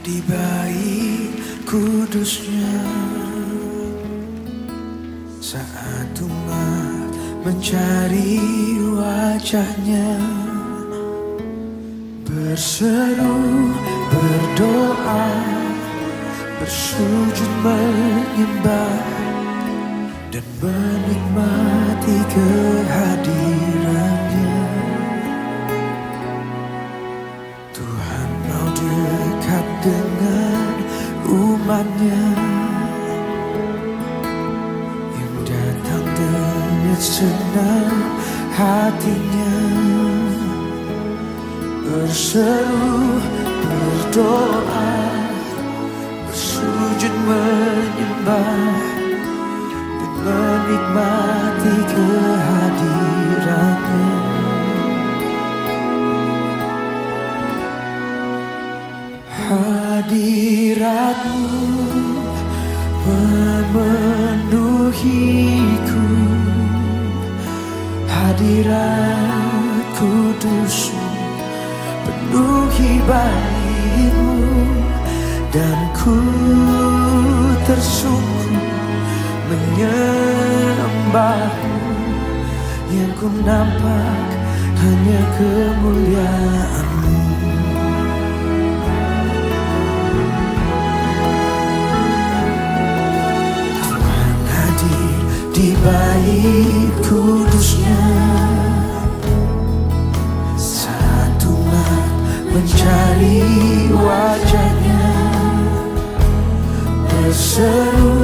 di bait kudusnya. Saat umat mencari wajahnya, berseru, berdoa, bersujud menyembah dan menikmati kehadirannya. Tuhan mau dekat dengan umatnya yang datang dengan senang hatinya. Berseru, berdoa, bersujud menyembah dan menikmati kehadirannya. Hadiratmu memenuhiku, hadirat kudusmu penuhi baitmu, dan ku tersungkur menyembahmu. Yang ku nampak hanya kemuliaan-Mu. Tuhan hadir di bait kudusnya. Saat umat mencari wajahnya, berseru,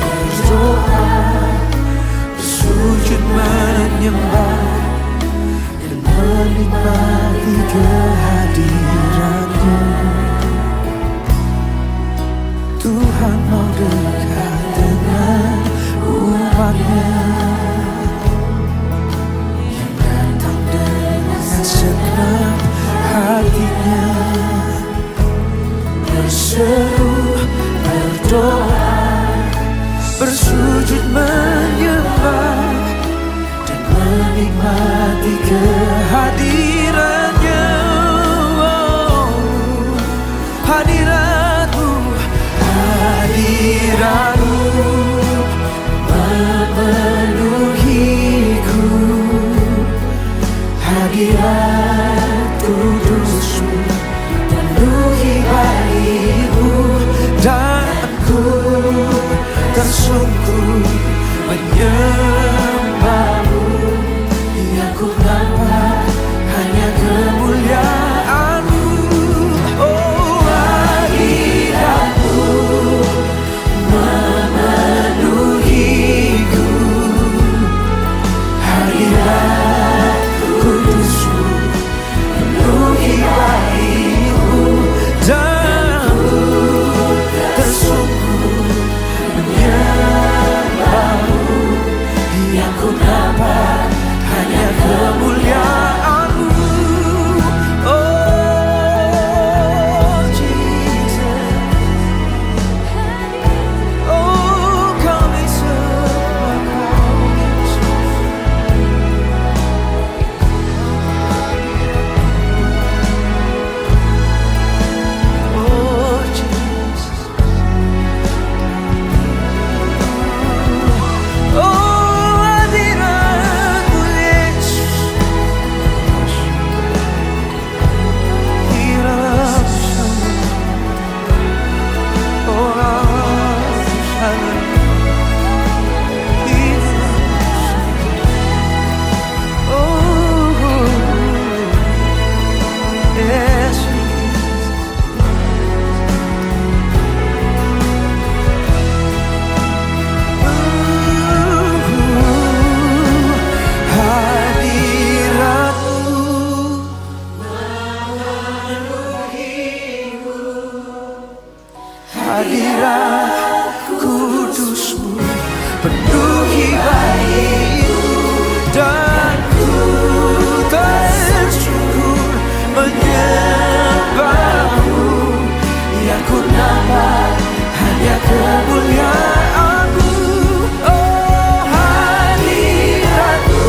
berdoa, bersujud menyembah dan menikmati kehadirannya. Tuhan mau dekat dengan umatnya yang datang dengan senang hatinya. Berseru, berdoa, bersujud menyembah dan menikmati kehadirannya. Hadirat-Mu, hadirat-Mu memenuhiku, hadirat kudus-Mu penuhi baitmu, dan ku tersungkur menyembah-Mu. Yang ku nampak hanya kemuliaan-Mu. Oh, hadirat-Mu memenuhiku, hadirat kudus-Mu penuhi baitmu, dan ku tersungkur menyembah-Mu. Yang ku nampak hanya kemuliaan-Mu. Oh Jesus, oh kami semua Kau Yesus. Oh Jesus, oh hadirat-Mu Yesus. Oh yes, hadirat kudus-Mu penuhi baitmu, dan ku tersungkur menyembah-Mu. Yang ku nampak hanya kemuliaan-Mu. Oh hadirat-Mu.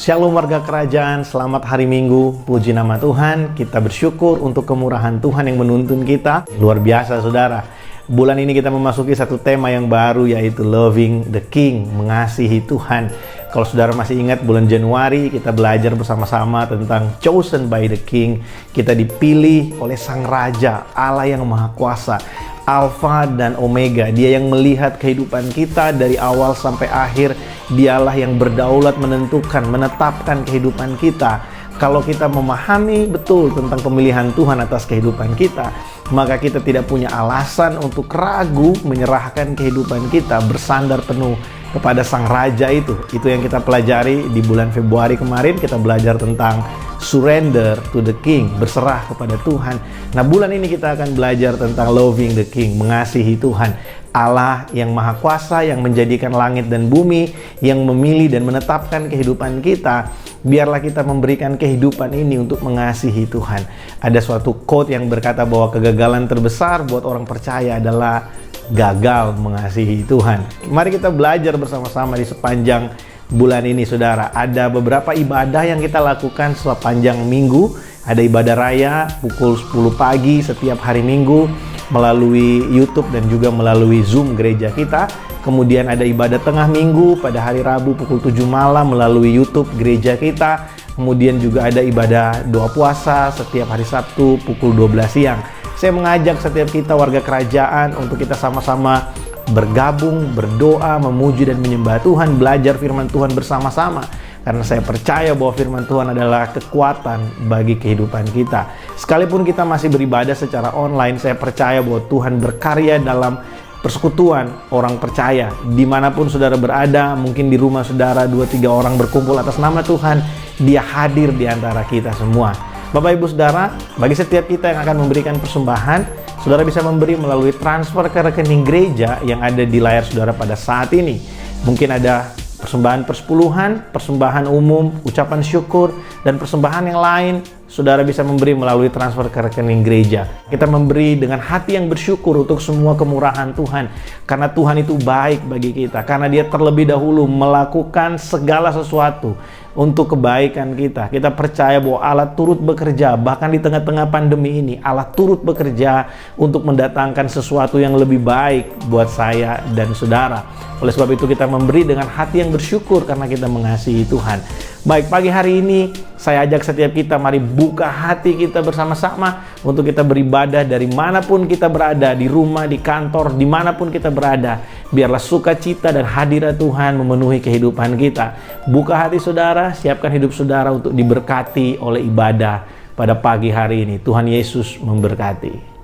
Shalom warga kerajaan, selamat hari Minggu, puji nama Tuhan. Kita bersyukur untuk kemurahan Tuhan yang menuntun kita. Luar biasa saudara, bulan ini kita memasuki satu tema yang baru, yaitu Loving the King, mengasihi Tuhan. Kalau saudara masih ingat, bulan Januari kita belajar bersama-sama tentang Chosen by the King. Kita dipilih oleh Sang Raja, Allah yang Maha Kuasa, Alfa dan Omega. Dia yang melihat kehidupan kita dari awal sampai akhir. Dialah yang berdaulat menentukan, menetapkan kehidupan kita. Kalau kita memahami betul tentang pemilihan Tuhan atas kehidupan kita, maka kita tidak punya alasan untuk ragu menyerahkan kehidupan kita, bersandar penuh kepada Sang Raja itu. Itu yang kita pelajari di bulan Februari kemarin. Kita belajar tentang surrender to the King, berserah kepada Tuhan. Nah, bulan ini kita akan belajar tentang loving the King, mengasihi Tuhan. Allah yang Maha Kuasa, yang menjadikan langit dan bumi, yang memilih dan menetapkan kehidupan kita. Biarlah kita memberikan kehidupan ini untuk mengasihi Tuhan. Ada suatu quote yang berkata bahwa kegagalan terbesar buat orang percaya adalah gagal mengasihi Tuhan. Mari kita belajar bersama-sama di sepanjang bulan ini, saudara. Ada beberapa ibadah yang kita lakukan sepanjang minggu. Ada ibadah raya pukul 10 pagi setiap hari Minggu melalui YouTube dan juga melalui Zoom gereja kita. Kemudian ada ibadah tengah minggu pada hari Rabu pukul 7 malam melalui YouTube gereja kita. Kemudian juga ada ibadah doa puasa setiap hari Sabtu pukul 12 siang. Saya mengajak setiap kita warga kerajaan untuk kita sama-sama bergabung, berdoa, memuji dan menyembah Tuhan, belajar firman Tuhan bersama-sama. Karena saya percaya bahwa firman Tuhan adalah kekuatan bagi kehidupan kita. Sekalipun kita masih beribadah secara online, saya percaya bahwa Tuhan berkarya dalam persekutuan orang percaya. Dimanapun saudara berada, mungkin di rumah saudara 2-3 orang berkumpul atas nama Tuhan, Dia hadir di antara kita semua. Bapak Ibu Saudara, bagi setiap kita yang akan memberikan persembahan, saudara bisa memberi melalui transfer ke rekening gereja yang ada di layar saudara pada saat ini. Mungkin ada persembahan persepuluhan, persembahan umum, ucapan syukur, dan persembahan yang lain. Saudara bisa memberi melalui transfer ke rekening gereja. Kita memberi dengan hati yang bersyukur untuk semua kemurahan Tuhan. Karena Tuhan itu baik bagi kita. Karena Dia terlebih dahulu melakukan segala sesuatu untuk kebaikan kita. Kita percaya bahwa Allah turut bekerja, bahkan di tengah-tengah pandemi ini, Allah turut bekerja untuk mendatangkan sesuatu yang lebih baik buat saya dan saudara. Oleh sebab itu kita memberi dengan hati yang bersyukur karena kita mengasihi Tuhan. Baik, pagi hari ini saya ajak setiap kita, mari buka hati kita bersama-sama untuk kita beribadah dari manapun kita berada, di rumah, di kantor, dimanapun kita berada. Biarlah sukacita dan hadirat Tuhan memenuhi kehidupan kita. Buka hati saudara, siapkan hidup saudara untuk diberkati oleh ibadah pada pagi hari ini. Tuhan Yesus memberkati.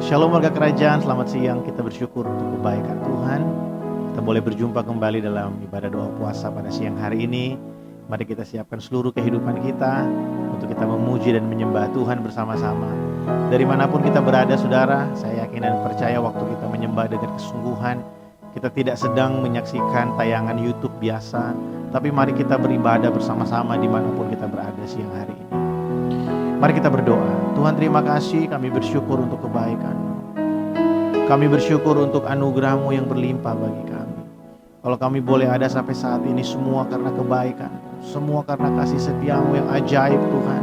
Shalom warga kerajaan, selamat siang. Kita bersyukur untuk kebaikan Tuhan. Kita boleh berjumpa kembali dalam ibadah doa puasa pada siang hari ini. Mari kita siapkan seluruh kehidupan kita untuk kita memuji dan menyembah Tuhan bersama-sama. Dari manapun kita berada saudara, saya yakin dan percaya waktu kita menyembah dengan kesungguhan, kita tidak sedang menyaksikan tayangan YouTube biasa, tapi mari kita beribadah bersama-sama dimanapun kita berada siang hari ini. Mari kita berdoa. Tuhan, terima kasih, kami bersyukur untuk kebaikan-Mu. Kami bersyukur untuk anugerah-Mu yang berlimpah bagi kami. Kalau kami boleh ada sampai saat ini, semua karena kebaikan, semua karena kasih setiamu yang ajaib Tuhan.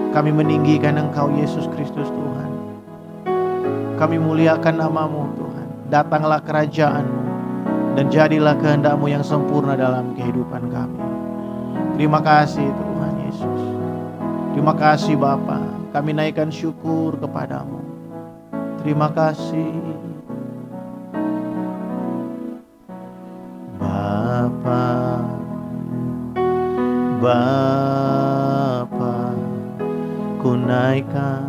Kami meninggikan Engkau Yesus Kristus Tuhan. Kami muliakan namamu Tuhan. Datanglah kerajaan-Mu dan jadilah kehendak-Mu yang sempurna dalam kehidupan kami. Terima kasih Tuhan Yesus. Terima kasih Bapa. Kami naikkan syukur kepadamu. Terima kasih Bapa. Bapa, ku naikkan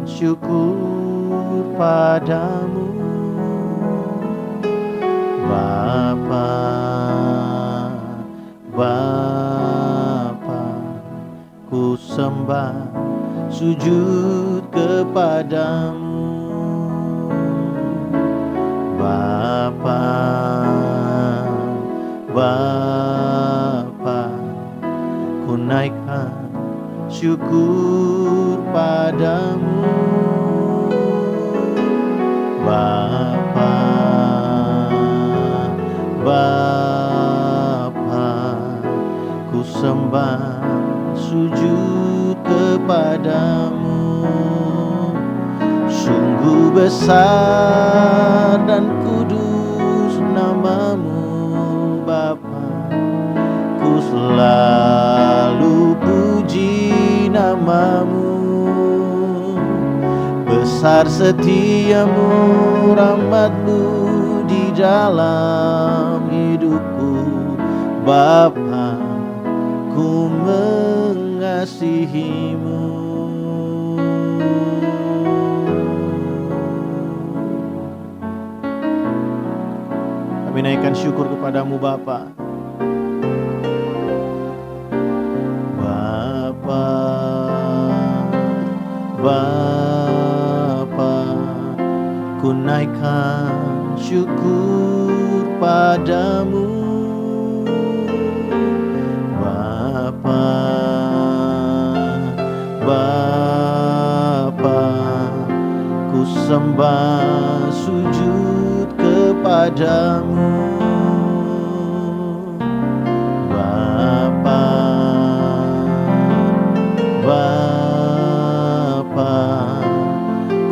syukur padamu. Bapa, Bapa, ku sembah sujud kepadamu. Bapa, Bapa, ku naikkan syukur padamu. Bapa, Bapa, ku sembah sujud kepadamu. Sungguh besar dan kudus namamu Bapa, ku selalu puji namamu. Besar setiamu, rahmatmu di dalam hidupku Bapa, ku mengasihimu. Kami naikkan syukur kepadamu Bapa. Bapa, Bapa, ku naikkan syukur padamu. Bapa, Bapa, ku sembah sujud kepadamu. Bapa, Bapa,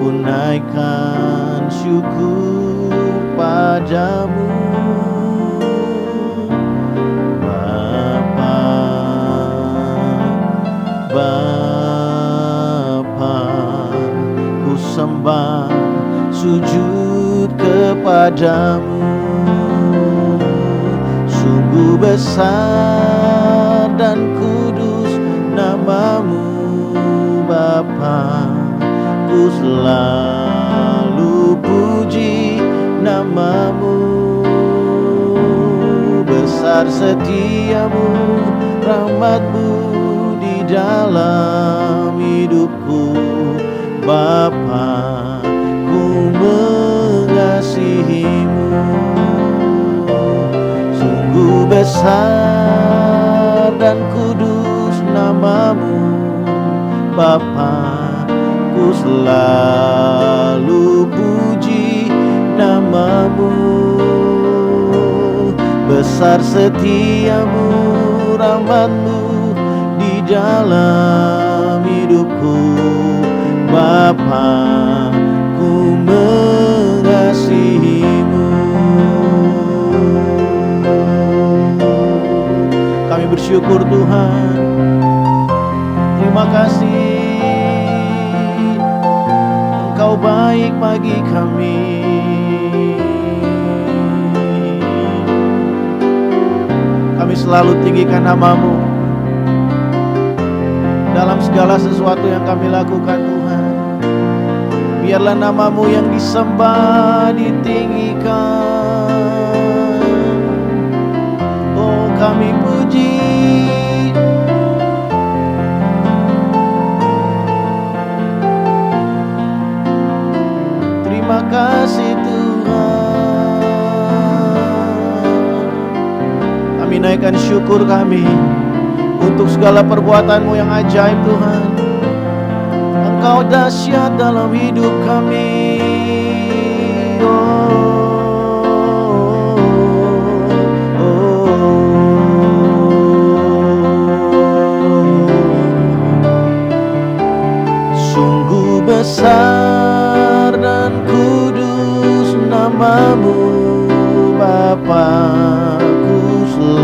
ku naikkan syukur padamu. Bapa, Bapa, ku sembah sujud kepadamu. Sungguh besar dan kudus namamu Bapa, ku selalu puji namamu. Besar setiamu, rahmatmu di dalam hidupku Bapa, ku mengasihimu. Sungguh besar dan kudus namamu Bapa, ku selalu puji namamu. Besar setiamu, rahmatmu di dalam hidupku Bapa, ku mengasihimu. Kami bersyukur Tuhan. Terima kasih, Engkau baik bagi kami. Kami selalu tinggikan namamu dalam segala sesuatu yang kami lakukan Tuhan. Biarlah namamu yang disembah, ditinggikan. Oh, kami puji. Terima kasih Tuhan. Kami naikkan syukur kami untuk segala perbuatan-Mu yang ajaib Tuhan. Engkau dahsyat dalam hidup kami. Oh,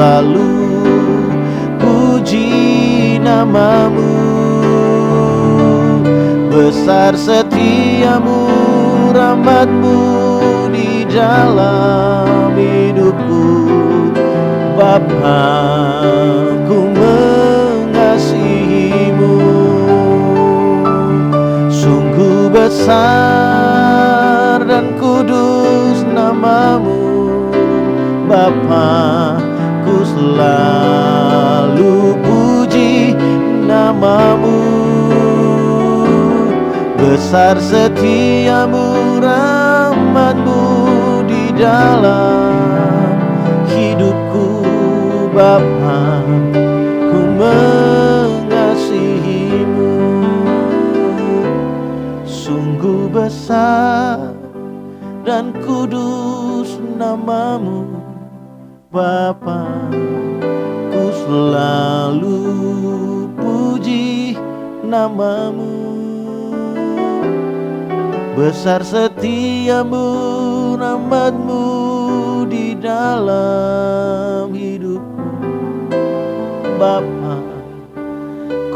selalu puji namamu. Besar setiamu, rahmatmu di dalam hidupku. Bapa, ku mengasihimu. Sungguh besar dan kudus namamu. Bapa, ku selalu puji namamu. Besar setiamu, rahmatmu di dalam hidupku. Bapa, ku mengasihimu. Sungguh besar dan kudus namamu. Bapa, ku selalu puji namamu. Besar setiamu, rahmatmu di dalam hidupku. Bapa,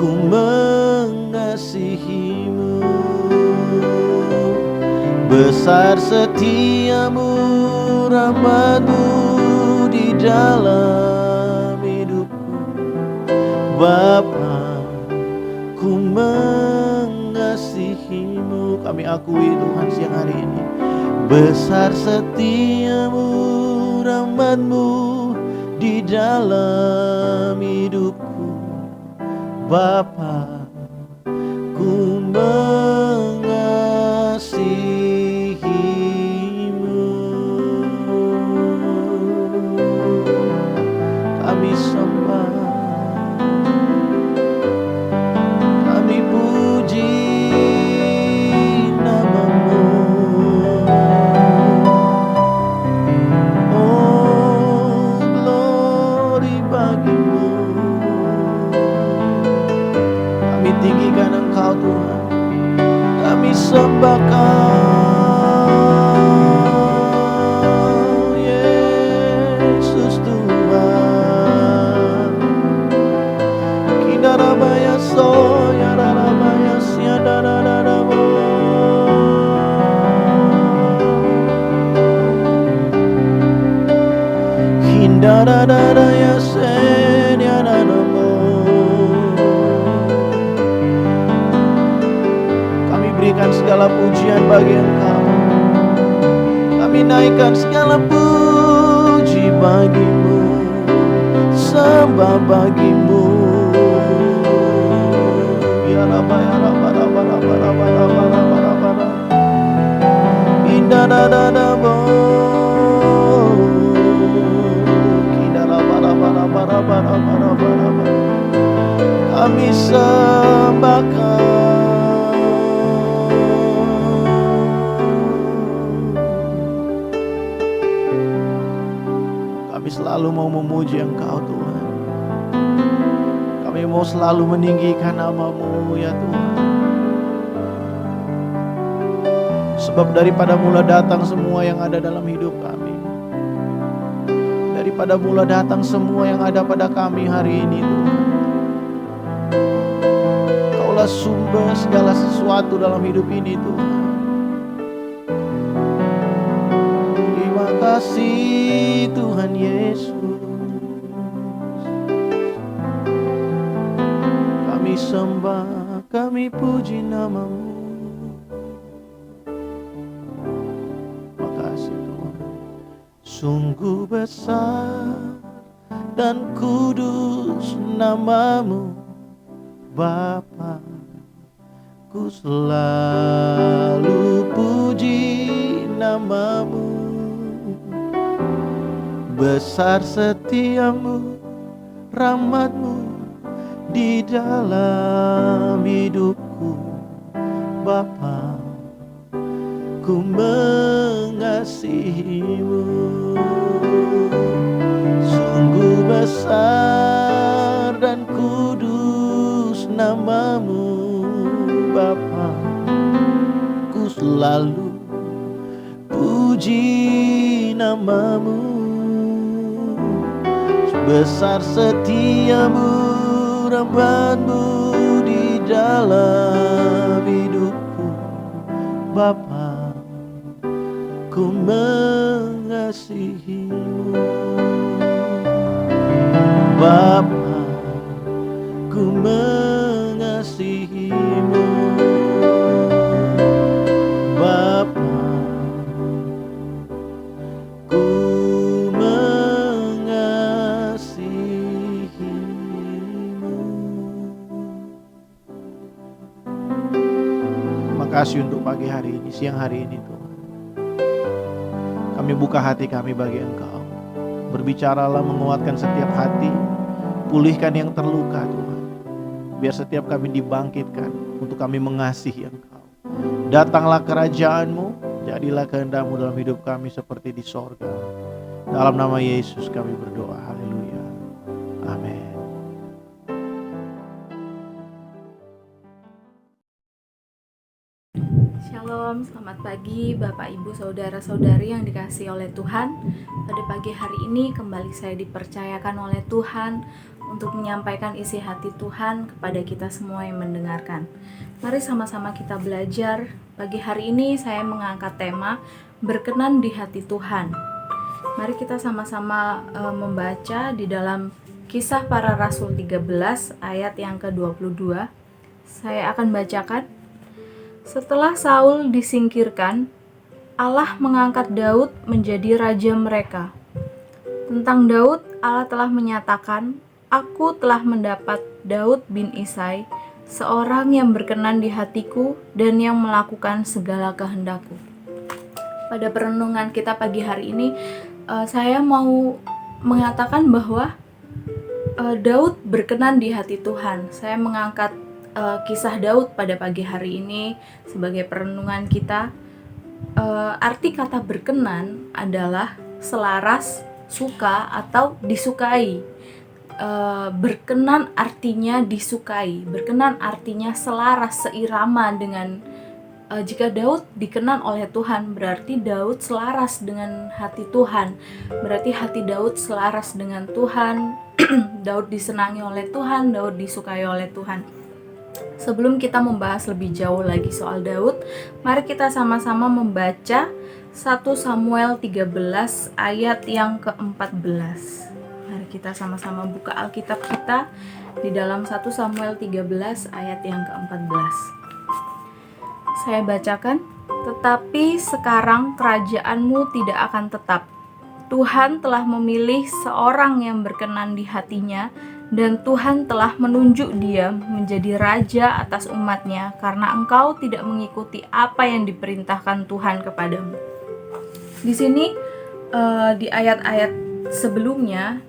ku mengasihimu. Besar setiamu, rahmatmu di dalam hidupku. Bapa, ku mengasihimu. Kami akui Tuhan siang hari ini. Besar setiamu, rahmatmu di dalam hidupku. Bapa, ku mengasihimu. Kami sembah, kami puji namamu. Oh, glory bagimu. Kami tinggikan Engkau Tuhan, kami sembah Kau, Yesus Tuhan. Kindarabaya soya darabaya siadarabo. Kindarabaya seniadarabo. Kami berikan segala pujian bagi Engkau. Kami naikkan segala puji bagimu, sembah bagimu. Ya Rabba, ya Rabba, Rabba, Rabba, Rabba, Rabba, Rabba, Rabba, Rabba. Indah dadadabo. Indah Rabba, Rabba, Rabba, Rabba, Rabba, Rabba, Rabba. Kami sembah Kau. Kami selalu mau memuji Engkau Tuhan. Kami mau selalu meninggikan nama-Mu ya Tuhan. Sebab daripada mula datang semua yang ada dalam hidup kami. Daripada mula datang semua yang ada pada kami hari ini Tuhan. Kaulah sumber segala sesuatu dalam hidup ini Tuhan. Terima kasih Tuhan Yesus. Kami sembah, kami puji nama-Mu. Makasih Tuhan. Sungguh besar dan kudus nama-Mu Bapa. Ku selalu puji nama-Mu. Besar setiamu, rahmat-Mu di dalam hidupku. Bapa, ku mengasihimu. Sungguh besar dan kudus nama-Mu Bapa. Ku selalu puji nama-Mu. besar setiamu, rahmat-Mu di dalam hidupku. Bapa, ku mengasihi-Mu. Bapa, ku mengasihi-Mu. Bapa, ku mengasihi-Mu. Terima kasih untuk pagi hari ini, siang hari ini Tuhan. Kami buka hati kami bagi Engkau. Berbicaralah, menguatkan setiap hati, pulihkan yang terluka Tuhan. Biar setiap kami dibangkitkan untuk kami mengasihi Engkau. Datanglah kerajaan-Mu, jadilah kehendak-Mu dalam hidup kami seperti di sorga. Dalam nama Yesus kami berdoa, haleluya, amin. Shalom, selamat pagi Bapak Ibu Saudara-saudari yang dikasihi oleh Tuhan. Pada pagi hari ini kembali saya dipercayakan oleh Tuhan untuk menyampaikan isi hati Tuhan kepada kita semua yang mendengarkan. Mari sama-sama kita belajar. Pagi hari ini saya mengangkat tema berkenan di hati Tuhan. Mari kita sama-sama membaca di dalam Kisah Para Rasul 13 ayat yang ke-22. Saya akan bacakan. Setelah Saul disingkirkan, Allah mengangkat Daud menjadi raja mereka. Tentang Daud, Allah telah menyatakan, "Aku telah mendapat Daud bin Isai, seorang yang berkenan di hatiku dan yang melakukan segala kehendakku." Pada perenungan kita pagi hari ini, saya mau mengatakan bahwa Daud berkenan di hati Tuhan. Saya mengangkat kisah Daud pada pagi hari ini sebagai perenungan kita. Arti kata berkenan adalah selaras, suka, atau disukai. Berkenan artinya disukai, berkenan artinya selaras, seirama dengan jika Daud dikenan oleh Tuhan, berarti Daud selaras dengan hati Tuhan, berarti hati Daud selaras dengan Tuhan. Daud disenangi oleh Tuhan, Daud disukai oleh Tuhan. Sebelum kita membahas lebih jauh lagi soal Daud, mari kita sama-sama membaca 1 Samuel 13 ayat yang ke-14. Mari kita sama-sama buka Alkitab kita di dalam 1 Samuel 13 ayat yang ke-14. Saya bacakan, "Tetapi sekarang kerajaan-Mu tidak akan tetap. Tuhan telah memilih seorang yang berkenan di hatinya, dan Tuhan telah menunjuk dia menjadi raja atas umatnya, karena engkau tidak mengikuti apa yang diperintahkan Tuhan kepadamu." Di sini di ayat-ayat sebelumnya,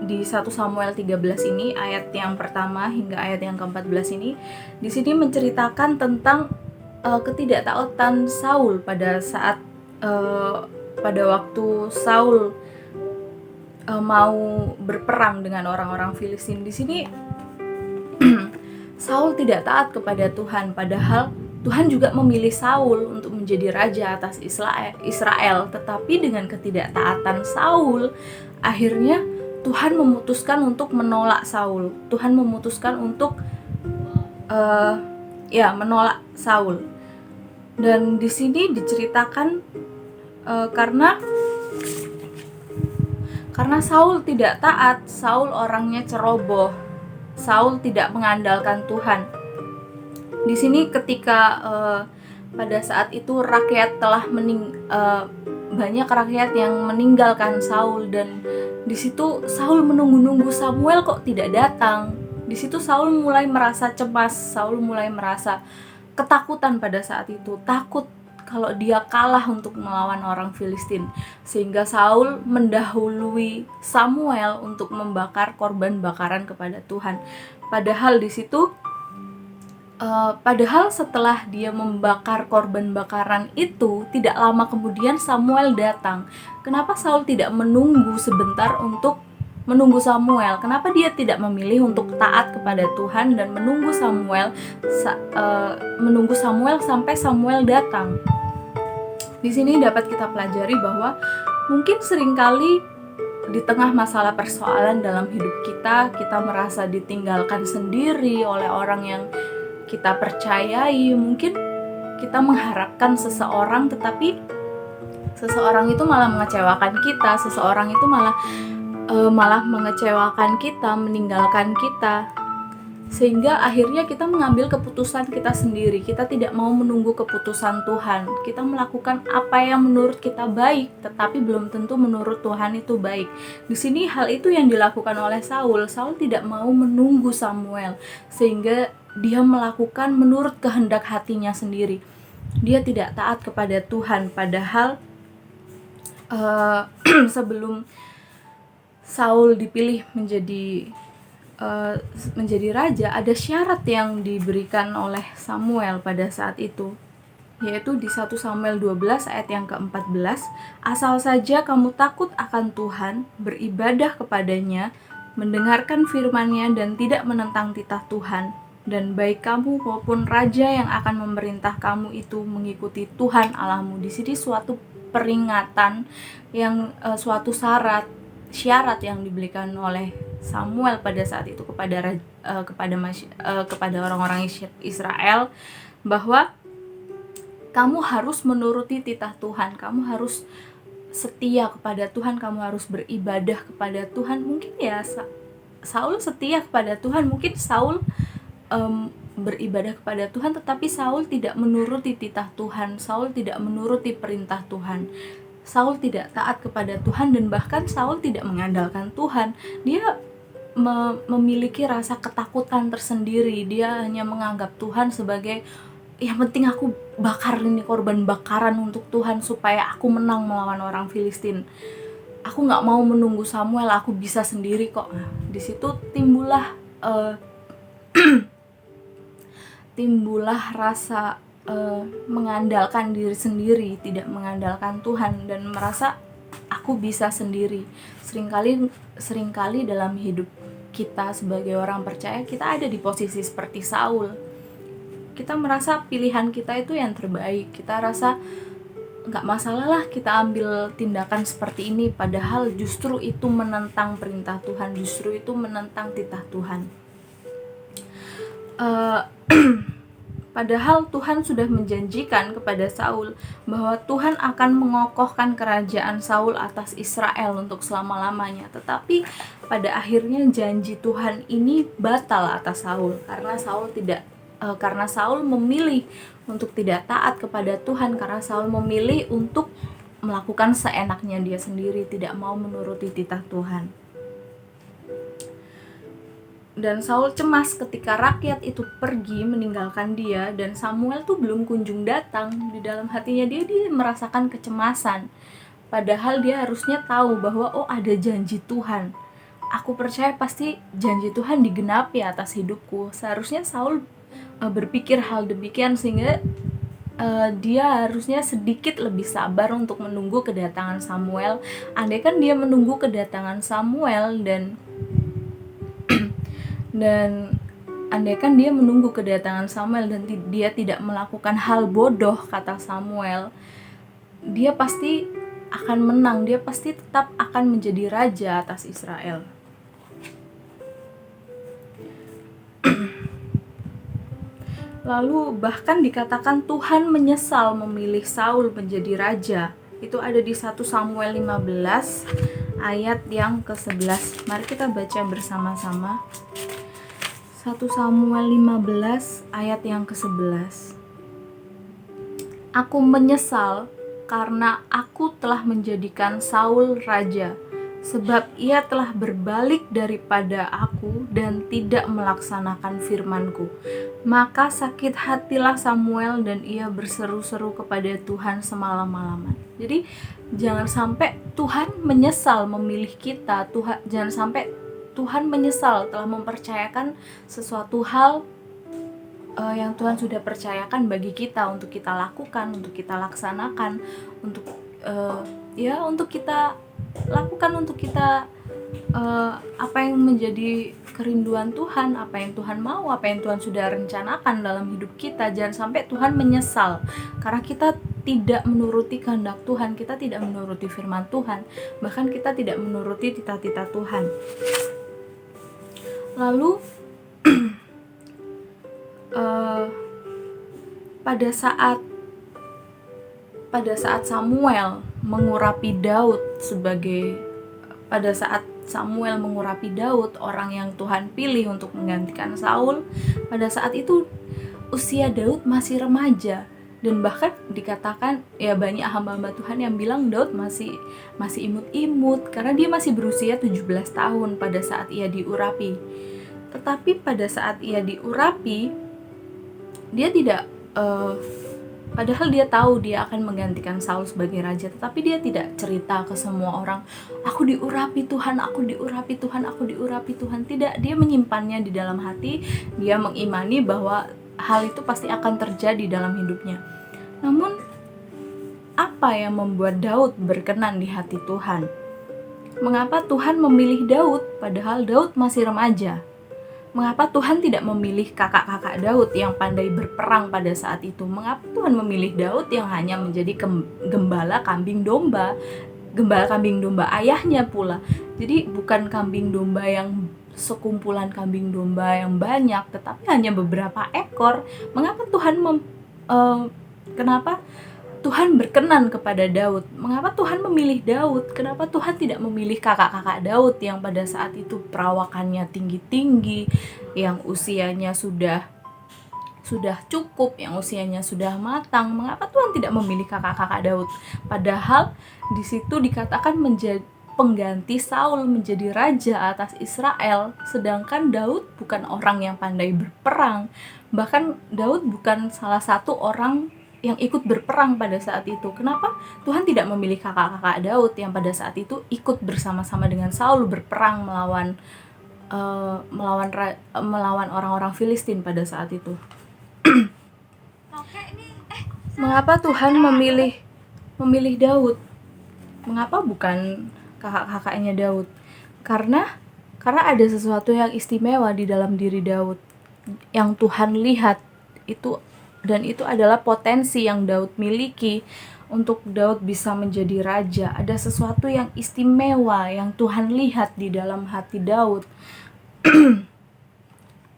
di 1 Samuel 13 ini, ayat yang pertama hingga ayat yang ke-14 ini, di sini menceritakan tentang ketidaktaatan Saul pada saat pada waktu Saul mau berperang dengan orang-orang Filistin. Di sini Saul tidak taat kepada Tuhan, padahal Tuhan juga memilih Saul untuk menjadi raja atas Israel. Tetapi dengan ketidaktaatan Saul, akhirnya Tuhan memutuskan untuk menolak Saul. Tuhan memutuskan untuk menolak Saul. Dan di sini diceritakan karena Saul tidak taat, Saul orangnya ceroboh, Saul tidak mengandalkan Tuhan. Di sini ketika pada saat itu rakyat telah banyak rakyat yang meninggalkan Saul, dan di situ Saul menunggu-nunggu Samuel kok tidak datang. Di situ Saul mulai merasa cemas, Saul mulai merasa ketakutan pada saat itu, takut kalau dia kalah untuk melawan orang Filistin, sehingga Saul mendahului Samuel untuk membakar korban bakaran kepada Tuhan. Padahal di situ, setelah dia membakar korban bakaran itu, tidak lama kemudian Samuel datang. Kenapa Saul tidak menunggu sebentar untuk menunggu Samuel? Kenapa dia tidak memilih untuk taat kepada Tuhan dan menunggu Samuel sampai Samuel datang? Di sini dapat kita pelajari bahwa mungkin seringkali di tengah masalah persoalan dalam hidup kita, kita merasa ditinggalkan sendiri oleh orang yang kita percayai. Mungkin kita mengharapkan seseorang, tetapi seseorang itu malah mengecewakan kita, seseorang itu malah mengecewakan kita, meninggalkan kita, sehingga akhirnya kita mengambil keputusan kita sendiri. Kita tidak mau menunggu keputusan Tuhan. Kita melakukan apa yang menurut kita baik, tetapi belum tentu menurut Tuhan itu baik. Di sini hal itu yang dilakukan oleh Saul. Saul tidak mau menunggu Samuel, sehingga dia melakukan menurut kehendak hatinya sendiri. Dia tidak taat kepada Tuhan, padahal sebelum Saul dipilih menjadi raja, ada syarat yang diberikan oleh Samuel pada saat itu, yaitu di 1 Samuel 12 ayat yang ke-14, asal saja kamu takut akan Tuhan, beribadah kepadanya, mendengarkan firman-Nya dan tidak menentang titah Tuhan, dan baik kamu maupun raja yang akan memerintah kamu itu mengikuti Tuhan Allahmu. Di sini suatu peringatan yang suatu syarat yang diberikan oleh Samuel pada saat itu kepada orang-orang Israel, bahwa kamu harus menuruti titah Tuhan, kamu harus setia kepada Tuhan, kamu harus beribadah kepada Tuhan. Mungkin ya Saul setia kepada Tuhan, mungkin Saul beribadah kepada Tuhan, tetapi Saul tidak menuruti titah Tuhan, Saul tidak menuruti perintah Tuhan, Saul tidak taat kepada Tuhan, dan bahkan Saul tidak mengandalkan Tuhan. Dia memiliki rasa ketakutan tersendiri. Dia hanya menganggap Tuhan sebagai, yang penting aku bakar ini, korban bakaran untuk Tuhan supaya aku menang melawan orang Filistin. Aku nggak mau menunggu Samuel, aku bisa sendiri kok. Nah, di situ timbullah rasa mengandalkan diri sendiri, tidak mengandalkan Tuhan, dan merasa aku bisa sendiri. Seringkali dalam hidup kita sebagai orang percaya, kita ada di posisi seperti Saul. Kita merasa pilihan kita itu yang terbaik. Kita rasa nggak masalah lah kita ambil tindakan seperti ini, padahal justru itu menentang perintah Tuhan, justru itu menentang titah Tuhan. Padahal Tuhan sudah menjanjikan kepada Saul bahwa Tuhan akan mengokohkan kerajaan Saul atas Israel untuk selama-lamanya. Tetapi pada akhirnya janji Tuhan ini batal atas Saul, karena Saul memilih untuk tidak taat kepada Tuhan, karena Saul memilih untuk melakukan seenaknya dia sendiri, tidak mau menuruti titah Tuhan. Dan Saul cemas ketika rakyat itu pergi meninggalkan dia, dan Samuel tuh belum kunjung datang. Di dalam hatinya dia merasakan kecemasan, padahal dia harusnya tahu bahwa ada janji Tuhan. Aku percaya pasti janji Tuhan digenapi atas hidupku. Seharusnya Saul berpikir hal demikian, sehingga dia harusnya sedikit lebih sabar untuk menunggu kedatangan Samuel. Andaikan dia menunggu kedatangan Samuel dan andaikan dia menunggu kedatangan Samuel dan dia tidak melakukan hal bodoh, kata Samuel, dia pasti akan menang, dia pasti tetap akan menjadi raja atas Israel. Lalu bahkan dikatakan Tuhan menyesal memilih Saul menjadi raja. Itu ada di 1 Samuel 15 ayat yang ke-11. Mari kita baca bersama-sama. 1 Samuel 15 ayat yang ke-11. Aku menyesal karena aku telah menjadikan Saul raja, sebab ia telah berbalik daripada aku dan tidak melaksanakan firman-Ku. Maka sakit hatilah Samuel dan ia berseru-seru kepada Tuhan semalam-malaman. Jadi jangan sampai Tuhan menyesal memilih kita. Jangan sampai Tuhan menyesal telah mempercayakan sesuatu hal yang Tuhan sudah percayakan bagi kita untuk kita lakukan, untuk kita laksanakan, untuk kita lakukan, untuk kita apa yang menjadi kerinduan Tuhan, apa yang Tuhan mau, apa yang Tuhan sudah rencanakan dalam hidup kita. Jangan sampai Tuhan menyesal karena kita tidak menuruti kehendak Tuhan, kita tidak menuruti firman Tuhan, bahkan kita tidak menuruti tita-tita Tuhan. Lalu pada saat Samuel mengurapi Daud orang yang Tuhan pilih untuk menggantikan Saul, pada saat itu usia Daud masih remaja, dan bahkan dikatakan ya banyak hamba-hamba Tuhan yang bilang Daud masih imut-imut karena dia masih berusia 17 tahun pada saat ia diurapi. Tetapi pada saat ia diurapi, dia tidak padahal dia tahu dia akan menggantikan Saul sebagai raja, tetapi dia tidak cerita ke semua orang, aku diurapi Tuhan, aku diurapi Tuhan, aku diurapi Tuhan. Tidak, dia menyimpannya di dalam hati. Dia mengimani bahwa hal itu pasti akan terjadi dalam hidupnya. Namun apa yang membuat Daud berkenan di hati Tuhan? Mengapa Tuhan memilih Daud padahal Daud masih remaja? Mengapa Tuhan tidak memilih kakak-kakak Daud yang pandai berperang pada saat itu? Mengapa Tuhan memilih Daud yang hanya menjadi gembala kambing domba ayahnya pula? Jadi bukan kambing domba yang sekumpulan kambing domba yang banyak, tetapi hanya beberapa ekor. Mengapa kenapa Tuhan berkenan kepada Daud? Mengapa Tuhan memilih Daud? Kenapa Tuhan tidak memilih kakak-kakak Daud yang pada saat itu perawakannya tinggi-tinggi, yang usianya sudah cukup, yang usianya sudah matang? Mengapa Tuhan tidak memilih kakak-kakak Daud? Padahal di situ dikatakan menjadi pengganti Saul, menjadi raja atas Israel, sedangkan Daud bukan orang yang pandai berperang. Bahkan Daud bukan salah satu orang yang ikut berperang pada saat itu. Kenapa Tuhan tidak memilih kakak-kakak Daud yang pada saat itu ikut bersama-sama dengan Saul berperang melawan orang-orang Filistin pada saat itu? Mengapa Tuhan memilih Daud? Mengapa bukan kakak-kakaknya Daud? Karena ada sesuatu yang istimewa di dalam diri Daud yang Tuhan lihat itu, dan itu adalah potensi yang Daud miliki untuk Daud bisa menjadi raja. Ada sesuatu yang istimewa yang Tuhan lihat di dalam hati Daud.